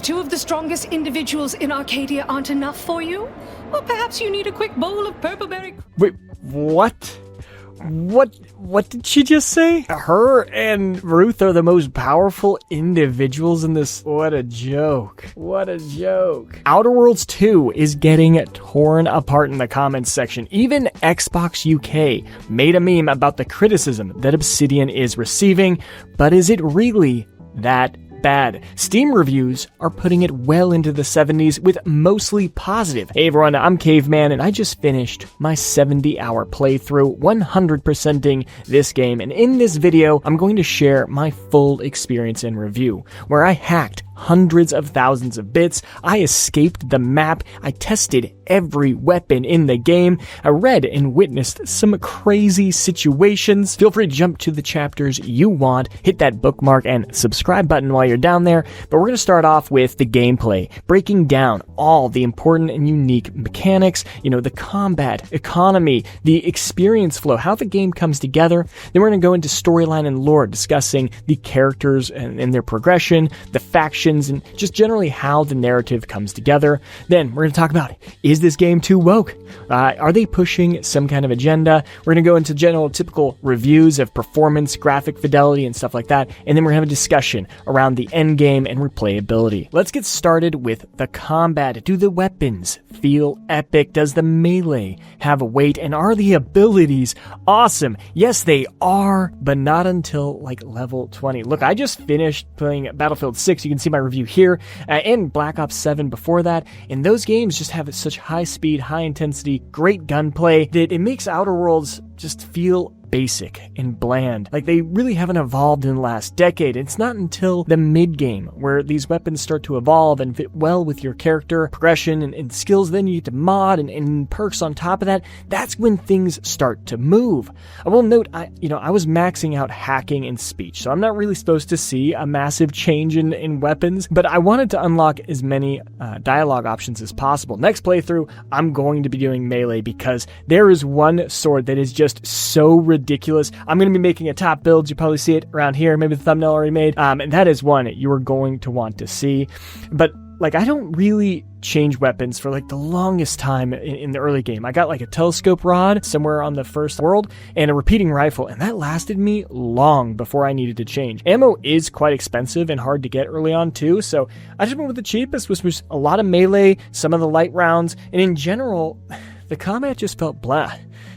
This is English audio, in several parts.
Two of the strongest individuals in Arcadia aren't enough for you? Or perhaps you need a quick bowl of purpleberry... Wait, what? What did she just say? Her and Ruth are the most powerful individuals in this. What a joke. What a joke. Outerworlds 2 is getting torn apart in the comments section. Even Xbox UK made a meme about the criticism that Obsidian is receiving, but is it really that bad? Steam reviews are putting it well into the 70s with mostly positive. Hey everyone, I'm Caveman and I just finished my 70-hour playthrough 100%ing this game, and in this video I'm going to share my full experience and review, where I hacked hundreds of thousands of bits, I escaped the map, I tested every weapon in the game, I read and witnessed some crazy situations. Feel free to jump to the chapters you want, hit that bookmark and subscribe button while you're down there, but we're going to start off with the gameplay, breaking down all the important and unique mechanics, the combat, economy, the experience flow, how the game comes together. Then we're going to go into storyline and lore, discussing the characters and their progression, the factions, and just generally how the narrative comes together. Then we're going to talk about, is this game too woke? Are they pushing some kind of agenda? We're going to go into general typical reviews of performance, graphic fidelity, and stuff like that. And then we're going to have a discussion around the end game and replayability. Let's get started with the combat. Do the weapons feel epic? Does the melee have a weight? And are the abilities awesome? Yes, they are, but not until like level 20. Look, I just finished playing Battlefield 6. You can see my review here, and Black Ops 7 before that, and those games just have such high speed, high intensity, great gunplay that it makes Outerworlds just feel basic and bland. Like they really haven't evolved in the last decade. It's not until the mid-game where these weapons start to evolve and fit well with your character, progression, and skills. Then you get to mod and perks on top of that. That's when things start to move. I will note, I was maxing out hacking and speech, so I'm not really supposed to see a massive change in weapons, but I wanted to unlock as many dialogue options as possible. Next playthrough, I'm going to be doing melee because there is one sword that is just so ridiculous. I'm going to be making a top build. You probably see it around here, maybe the thumbnail already made, and that is one you are going to want to see. But I don't really change weapons for the longest time in the early game. I got a telescope rod somewhere on the first world and a repeating rifle, and that lasted me long before I needed to change. Ammo is quite expensive and hard to get early on too, so I just went with the cheapest, which was a lot of melee, some of the light rounds, and in general, the combat just felt blah.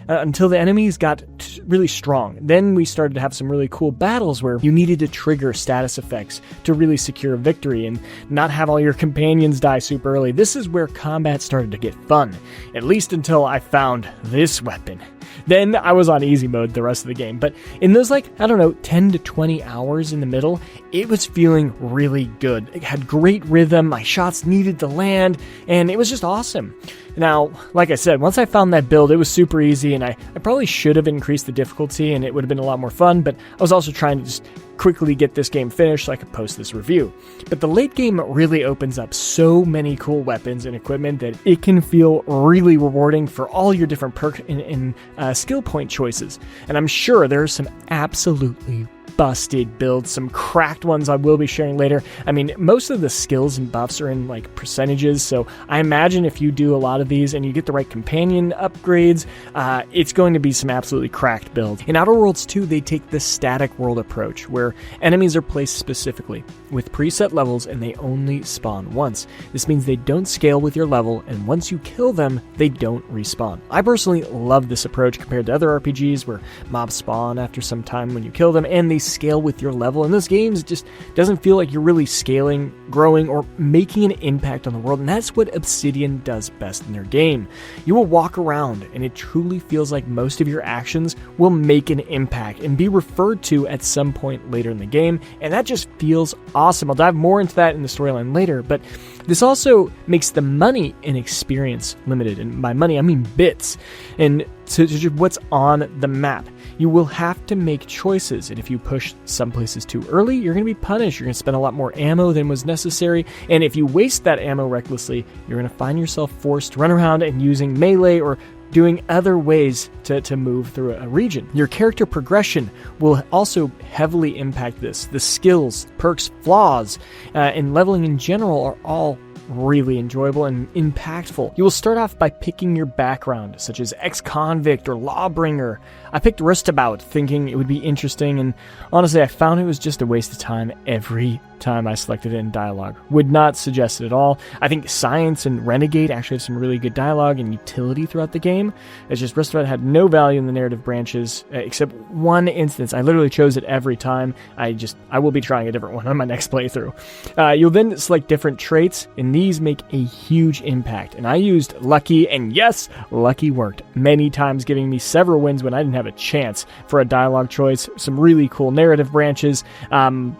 Until the enemies got really strong. Then we started to have some really cool battles where you needed to trigger status effects to really secure a victory and not have all your companions die super early. This is where combat started to get fun, at least until I found this weapon. Then I was on easy mode the rest of the game, but in those 10 to 20 hours in the middle, it was feeling really good. It had great rhythm, my shots needed to land, and it was just awesome. Now, like I said, once I found that build, it was super easy, and I probably should have increased the difficulty, and it would have been a lot more fun, but I was also trying to just quickly get this game finished so I could post this review. But the late game really opens up so many cool weapons and equipment that it can feel really rewarding for all your different perk and skill point choices. And I'm sure there are some absolutely busted builds, some cracked ones I will be sharing later. I mean, most of the skills and buffs are in percentages, so I imagine if you do a lot of these and you get the right companion upgrades, it's going to be some absolutely cracked builds. In Outerworlds 2, they take the static world approach, where enemies are placed specifically with preset levels and they only spawn once. This means they don't scale with your level, and once you kill them, they don't respawn. I personally love this approach compared to other RPGs where mobs spawn after some time when you kill them, and they scale with your level. In those games, it just doesn't feel like you're really scaling, growing, or making an impact on the world, and that's what Obsidian does best in their game. You will walk around, and it truly feels like most of your actions will make an impact and be referred to at some point later in the game, and that just feels awesome. I'll dive more into that in the storyline later, but this also makes the money and experience limited, and by money I mean bits, and to what's on the map. You will have to make choices, and if you push some places too early, you're going to be punished. You're going to spend a lot more ammo than was necessary, and if you waste that ammo recklessly, you're going to find yourself forced to run around and using melee or doing other ways to move through a region. Your character progression will also heavily impact this. The skills, perks, flaws, and leveling in general are all really enjoyable and impactful. You will start off by picking your background, such as ex-convict or lawbringer. I picked Ristabout, thinking it would be interesting, and honestly, I found it was just a waste of time every time I selected it in dialogue. Would not suggest it at all. I think Science and Renegade actually have some really good dialogue and utility throughout the game. It's just Ristabout had no value in the narrative branches, except one instance. I literally chose it every time. I will be trying a different one on my next playthrough. You'll then select different traits, and these make a huge impact. And I used Lucky, and yes, Lucky worked many times, giving me several wins when I didn't have a chance for a dialogue choice. Some really cool narrative branches,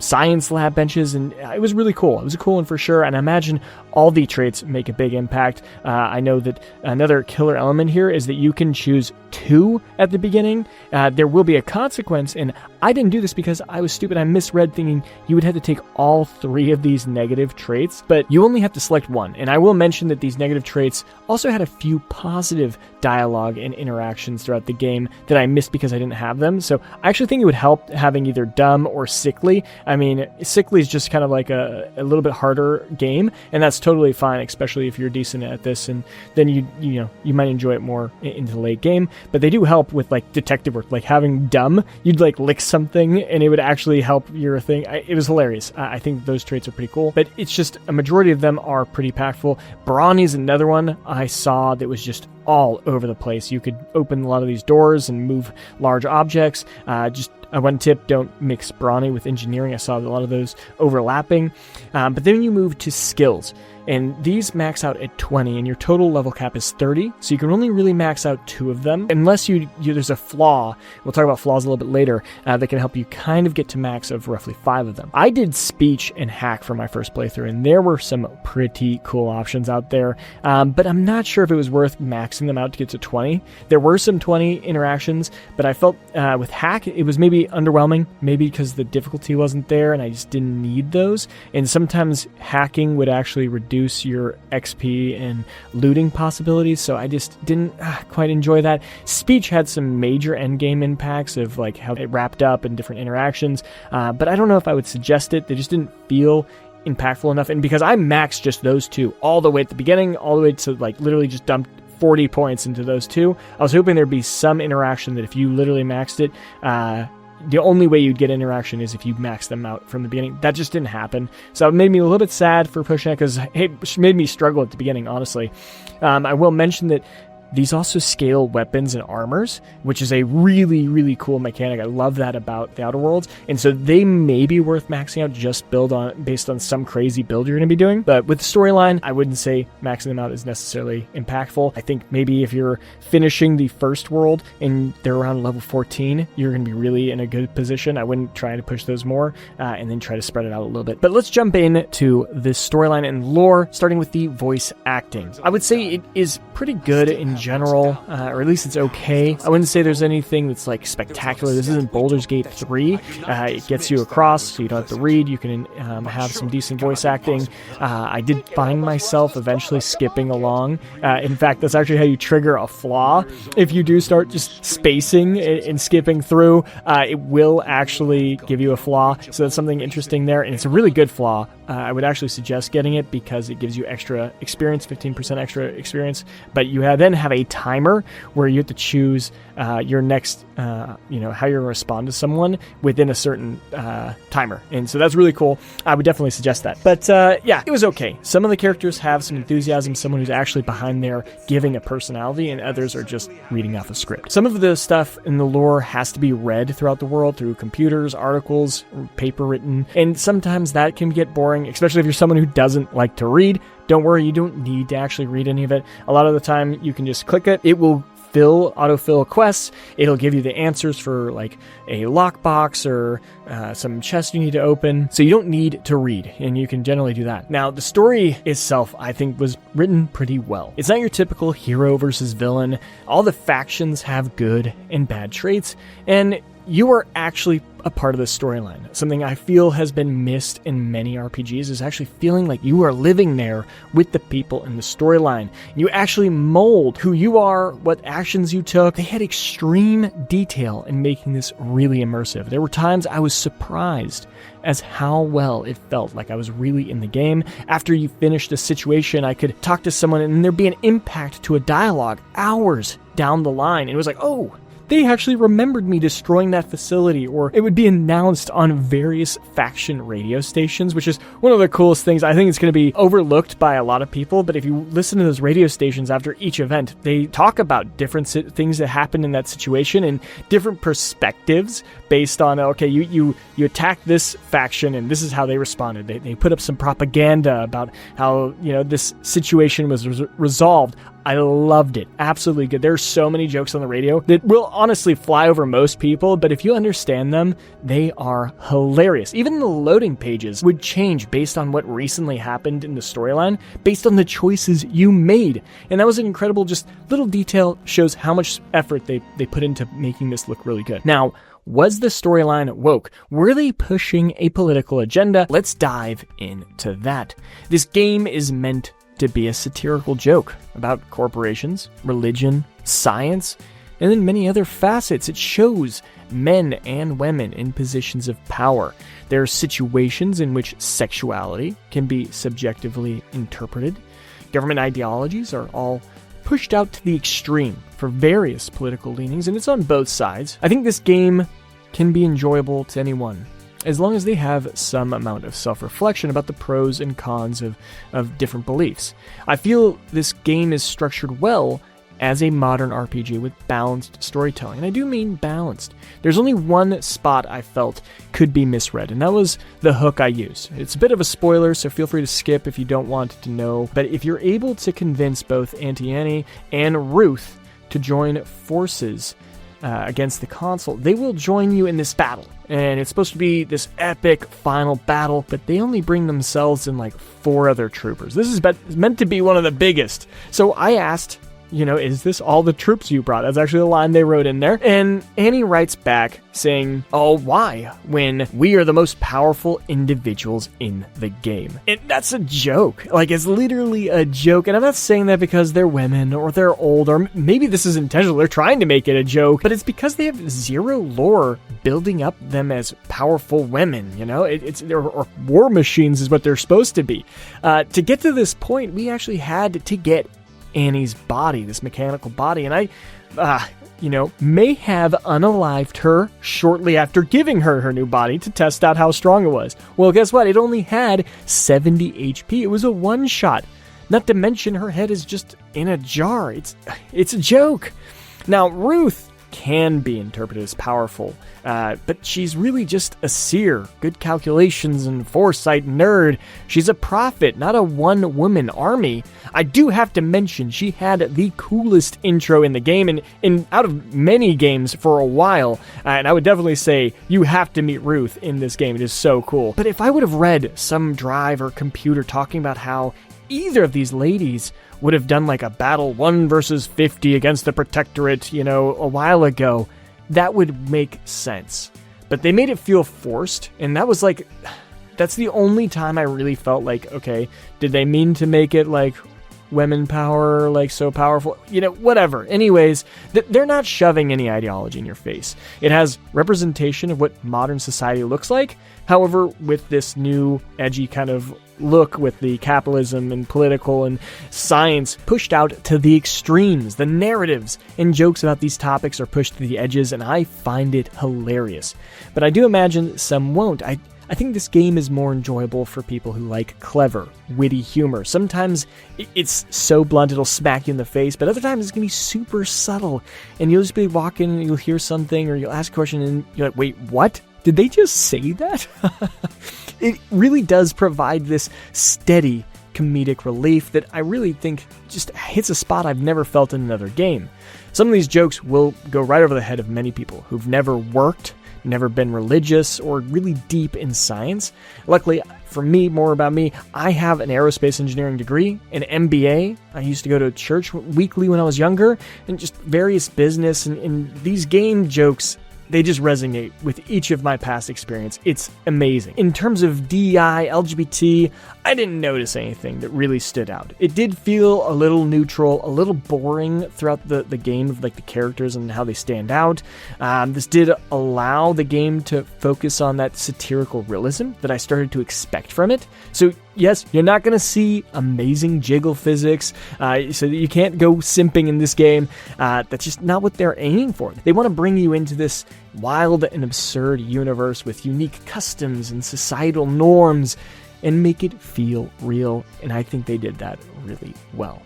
science lab benches, and it was really cool. It was a cool one for sure, and I imagine all the traits make a big impact. I know that another killer element here is that you can choose 2 at the beginning. There will be a consequence, and I didn't do this because I was stupid. I misread, thinking you would have to take all 3 of these negative traits, but you only have to select 1. And I will mention that these negative traits also had a few positive dialogue and interactions throughout the game that I missed because I didn't have them. So I actually think it would help having either dumb or sickly. I mean, sickly is just kind of like a little bit harder game, and that's totally fine, especially if you're decent at this, and then you might enjoy it more into the late game. But they do help with like detective work, like having dumb, you'd like lick something and it would actually help your thing. It was hilarious. I think those traits are pretty cool, but it's just a majority of them are pretty impactful. Brawny is another one I saw that was just all over the place. You could open a lot of these doors and move large objects. Just one tip, don't mix Brawny with engineering. I saw a lot of those overlapping. But then you move to skills, and these max out at 20, and your total level cap is 30, so you can only really max out 2 of them, unless there's a flaw. We'll talk about flaws a little bit later that can help you kind of get to max of roughly 5 of them. I did speech and hack for my first playthrough, and there were some pretty cool options out there, but I'm not sure if it was worth maxing them out to get to 20. There were some 20 interactions, but I felt with hack, it was maybe underwhelming, maybe because the difficulty wasn't there and I just didn't need those. And sometimes hacking would actually reduce your XP and looting possibilities, so I just didn't quite enjoy that. Speech had some major endgame impacts of like how it wrapped up and different interactions, but I don't know if I would suggest it. They just didn't feel impactful enough, and because I maxed just those 2 all the way at the beginning, all the way to like literally just dumped 40 points into those 2, I was hoping there'd be some interaction that if you literally maxed it, the only way you'd get interaction is if you max them out from the beginning. That just didn't happen. So it made me a little bit sad for pushing it, because it made me struggle at the beginning, honestly. I will mention that these also scale weapons and armors, which is a really, really cool mechanic. I love that about the Outerworlds. And so they may be worth maxing out just based on some crazy build you're going to be doing. But with the storyline, I wouldn't say maxing them out is necessarily impactful. I think maybe if you're finishing the first world and they're around level 14, you're going to be really in a good position. I wouldn't try to push those more and then try to spread it out a little bit. But let's jump into this storyline and lore, starting with the voice acting. I would say it is pretty good in general, or at least it's okay. I wouldn't say there's anything that's like spectacular. This isn't Baldur's Gate 3. It gets you across, so you don't have to read. You can have some decent voice acting. I did find myself eventually skipping along. In fact, that's actually how you trigger a flaw. If you do start just spacing and skipping through, it will actually give you a flaw. So that's something interesting there, and it's a really good flaw. I would actually suggest getting it because it gives you extra experience, 15% extra experience, but you then have a timer where you have to choose your next, how you're going to respond to someone within a certain timer. And so that's really cool. I would definitely suggest that. But yeah, it was okay. Some of the characters have some enthusiasm, someone who's actually behind there giving a personality, and others are just reading off a script. Some of the stuff in the lore has to be read throughout the world through computers, articles, paper written, and sometimes that can get boring, especially if you're someone who doesn't like to read. Don't worry, you don't need to actually read any of it. A lot of the time, you can just click it. It will autofill quests. It'll give you the answers for like a lockbox or some chests you need to open. So you don't need to read, and you can generally do that. Now, the story itself, I think, was written pretty well. It's not your typical hero versus villain. All the factions have good and bad traits, and you are actually a part of the storyline. Something I feel has been missed in many RPGs is actually feeling like you are living there with the people in the storyline. You actually mold who you are, what actions you took. They had extreme detail in making this really immersive. There were times I was surprised as how well it felt like I was really in the game. After you finished a situation, I could talk to someone and there'd be an impact to a dialogue hours down the line. And it was like, oh, they actually remembered me destroying that facility, or it would be announced on various faction radio stations, which is one of the coolest things. I think it's going to be overlooked by a lot of people, but if you listen to those radio stations after each event, they talk about different things that happened in that situation and different perspectives based on, okay, you attacked this faction and this is how they responded. They put up some propaganda about how, this situation was resolved. I loved it. Absolutely good. There are so many jokes on the radio that will honestly fly over most people, but if you understand them, they are hilarious. Even the loading pages would change based on what recently happened in the storyline, based on the choices you made. And that was an incredible, just little detail, shows how much effort they put into making this look really good. Now, was the storyline woke? Were they pushing a political agenda? Let's dive into that. This game is meant to be a satirical joke about corporations, religion, science, and then many other facets. It shows men and women in positions of power. There are situations in which sexuality can be subjectively interpreted. Government ideologies are all pushed out to the extreme for various political leanings, and it's on both sides. I think this game can be enjoyable to anyone, as long as they have some amount of self-reflection about the pros and cons of different beliefs. I feel this game is structured well as a modern RPG with balanced storytelling. And I do mean balanced. There's only one spot I felt could be misread, and that was the hook I used. It's a bit of a spoiler, so feel free to skip if you don't want to know. But if you're able to convince both Auntie Annie and Ruth to join forces against the console, they will join you in this battle. And it's supposed to be this epic final battle, but they only bring themselves in like 4 other troopers. This is meant to be one of the biggest. So I asked, is this all the troops you brought? That's actually the line they wrote in there. And Annie writes back saying, oh, why? When we are the most powerful individuals in the game. And that's a joke. Like, it's literally a joke. And I'm not saying that because they're women or they're old, or maybe this is intentional. They're trying to make it a joke, but it's because they have zero lore building up them as powerful women. Or war machines is what they're supposed to be. To get to this point, we actually had to get Annie's body, this mechanical body, and I, may have unalived her shortly after giving her new body to test out how strong it was. Well, guess what? It only had 70 HP. It was a one-shot. Not to mention her head is just in a jar. It's a joke. Now, Ruth can be interpreted as powerful, but she's really just a seer, good calculations and foresight nerd. She's a prophet, not a one-woman army. I do have to mention she had the coolest intro in the game, and out of many games for a while, and I would definitely say you have to meet Ruth in this game. It is so cool. But if I would have read some drive or computer talking about how either of these ladies would have done like a battle 1 versus 50 against the Protectorate, a while ago, that would make sense. But they made it feel forced, and that was like, that's the only time I really felt like, okay, did they mean to make it like women power, like so powerful? Whatever. Anyways, they're not shoving any ideology in your face. It has representation of what modern society looks like. However, with this new edgy kind of look with the capitalism and political and science pushed out to the extremes, the narratives and jokes about these topics are pushed to the edges, and I find it hilarious. But I do imagine some won't. I think this game is more enjoyable for people who like clever, witty humor. Sometimes it's so blunt it'll smack you in the face, but other times it's going to be super subtle, and you'll just be walking and you'll hear something or you'll ask a question and you're like, wait, what? Did they just say that? It really does provide this steady comedic relief that I really think just hits a spot I've never felt in another game. Some of these jokes will go right over the head of many people who've never worked, never been religious, or really deep in science. Luckily, for me, more about me, I have an aerospace engineering degree, an MBA. I used to go to church weekly when I was younger, and just various business, and these game jokes they just resonate with each of my past experience. It's amazing. In terms of DEI, LGBT, I didn't notice anything that really stood out. It did feel a little neutral, a little boring throughout the game of like the characters and how they stand out. This did allow the game to focus on that satirical realism that I started to expect from it. So yes, you're not going to see amazing jiggle physics, so you can't go simping in this game. That's just not what they're aiming for. They want to bring you into this wild and absurd universe with unique customs and societal norms and make it feel real, and I think they did that really well.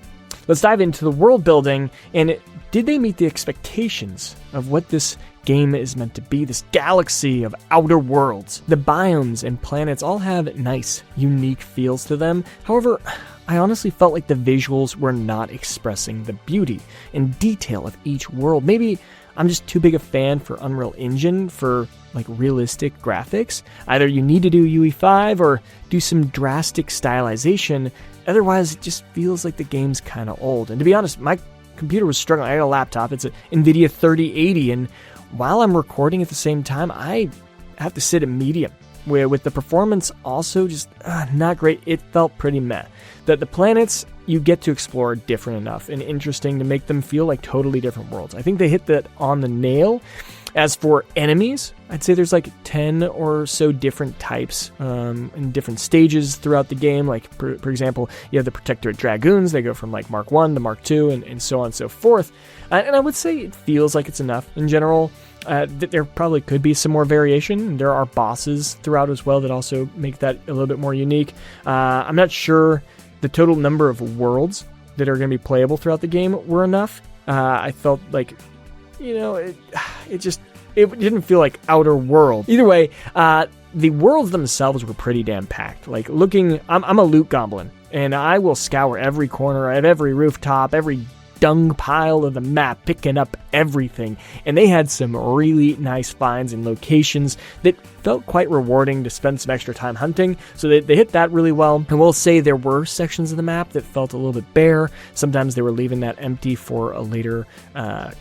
Let's dive into the world building, and did they meet the expectations of what this game is meant to be, this galaxy of outer worlds? The biomes and planets all have nice, unique feels to them. However, I honestly felt like the visuals were not expressing the beauty and detail of each world. Maybe I'm just too big a fan for Unreal Engine for like realistic graphics. Either you need to do UE5 or do some drastic stylization. Otherwise, it just feels like the game's kind of old. And to be honest, my computer was struggling. I had a laptop. It's an NVIDIA 3080, and while I'm recording at the same time, I have to sit at medium, where with the performance also just not great. It felt pretty meh. That the planets you get to explore are different enough and interesting to make them feel like totally different worlds. I think they hit that on the nail. As for enemies, I'd say there's like 10 or so different types in different stages throughout the game. Like, for example, you have the Protectorate Dragoons. They go from like Mark 1 to Mark 2 and so on and so forth. And I would say it feels like it's enough in general. There probably could be some more variation. There are bosses throughout as well that also make that a little bit more unique. I'm not sure the total number of worlds that are going to be playable throughout the game were enough. I felt like, it didn't feel like Outer World. Either way, the worlds themselves were pretty damn packed. Like I'm a loot goblin, and I will scour every corner of every rooftop, every dung pile of the map, picking up everything. And they had some really nice finds and locations that felt quite rewarding to spend some extra time hunting. So they hit that really well. And we'll say there were sections of the map that felt a little bit bare. Sometimes they were leaving that empty for a later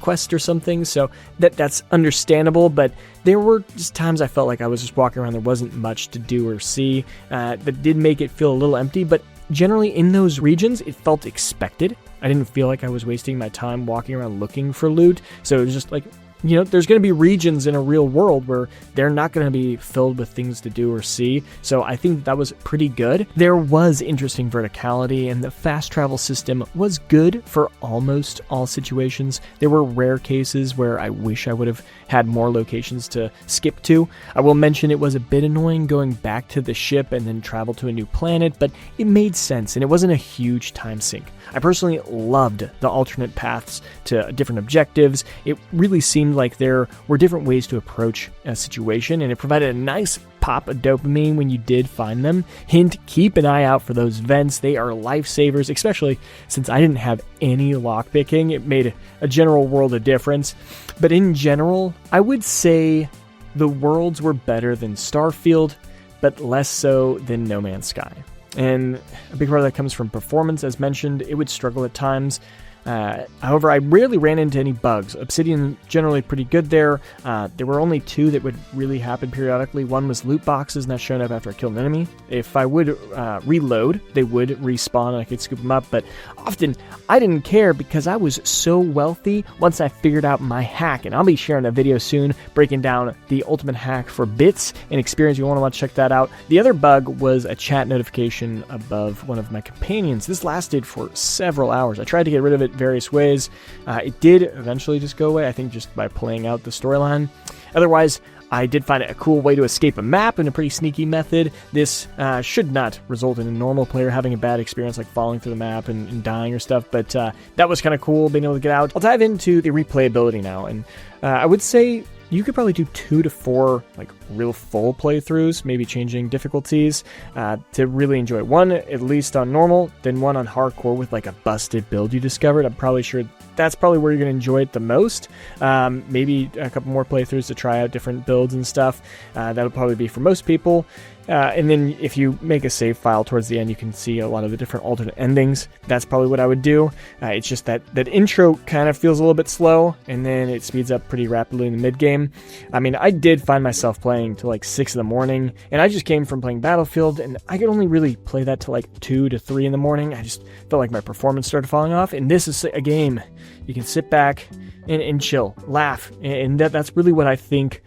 quest or something. So that's understandable. But there were just times I felt like I was just walking around. There wasn't much to do or see. That did make it feel a little empty. But generally in those regions, it felt expected. I didn't feel like I was wasting my time walking around looking for loot. So it was just like, there's going to be regions in a real world where they're not going to be filled with things to do or see. So I think that was pretty good. There was interesting verticality, and the fast travel system was good for almost all situations. There were rare cases where I wish I would have had more locations to skip to. I will mention it was a bit annoying going back to the ship and then travel to a new planet, but it made sense and it wasn't a huge time sink. I personally loved the alternate paths to different objectives. It really seemed like there were different ways to approach a situation, and it provided a nice pop of dopamine when you did find them. Hint, keep an eye out for those vents. They are lifesavers, especially since I didn't have any lockpicking. It made a general world of difference. But in general, I would say the worlds were better than Starfield, but less so than No Man's Sky. And a big part of that comes from performance. As mentioned, it would struggle at times. However, I rarely ran into any bugs. Obsidian generally pretty good there. There were only two that would really happen periodically. One was loot boxes, and that showed up after I killed an enemy. If I would reload, they would respawn and I could scoop them up, but often I didn't care because I was so wealthy once I figured out my hack, and I'll be sharing a video soon breaking down the ultimate hack for bits and experience. You want to check that out. The other bug was a chat notification above one of my companions. This lasted for several hours. I tried to get rid of it various ways. It did eventually just go away, I think just by playing out the storyline. Otherwise, I did find it a cool way to escape a map in a pretty sneaky method. This should not result in a normal player having a bad experience like falling through the map and dying or stuff, but that was kind of cool being able to get out. I'll dive into the replayability now, and I would say you could probably do 2 to 4 like real full playthroughs, maybe changing difficulties to really enjoy it. One at least on normal, then one on hardcore with like a busted build you discovered. I'm probably sure that's probably where you're going to enjoy it the most. Maybe a couple more playthroughs to try out different builds and stuff. That'll probably be for most people. And then if you make a save file towards the end, you can see a lot of the different alternate endings. That's probably what I would do. It's just that intro kind of feels a little bit slow, and then it speeds up pretty rapidly in the mid-game. I mean, I did find myself playing till like 6 in the morning, and I just came from playing Battlefield, and I could only really play that till like 2 to 3 in the morning. I just felt like my performance started falling off, and this is a game you can sit back and chill, laugh, and that's really what I think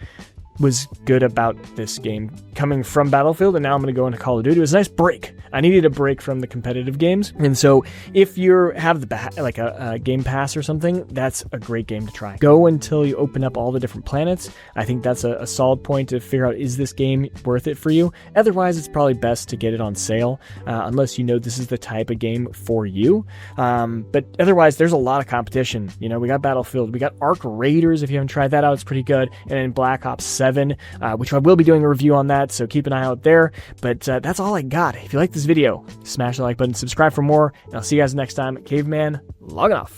was good about this game. Coming from Battlefield, and now I'm going to go into Call of Duty, it was a nice break. I needed a break from the competitive games, and so if you have a Game Pass or something, that's a great game to try. Go until you open up all the different planets. I think that's a solid point to figure out, is this game worth it for you? Otherwise, it's probably best to get it on sale, unless you know this is the type of game for you. But otherwise, there's a lot of competition. You know, we got Battlefield, we got Arc Raiders. If you haven't tried that out, it's pretty good. And then Black Ops 7, which I will be doing a review on that, so keep an eye out there. But that's all I got. If you like this video, smash the like button, subscribe for more, and I'll see you guys next time. Caveman, logging off.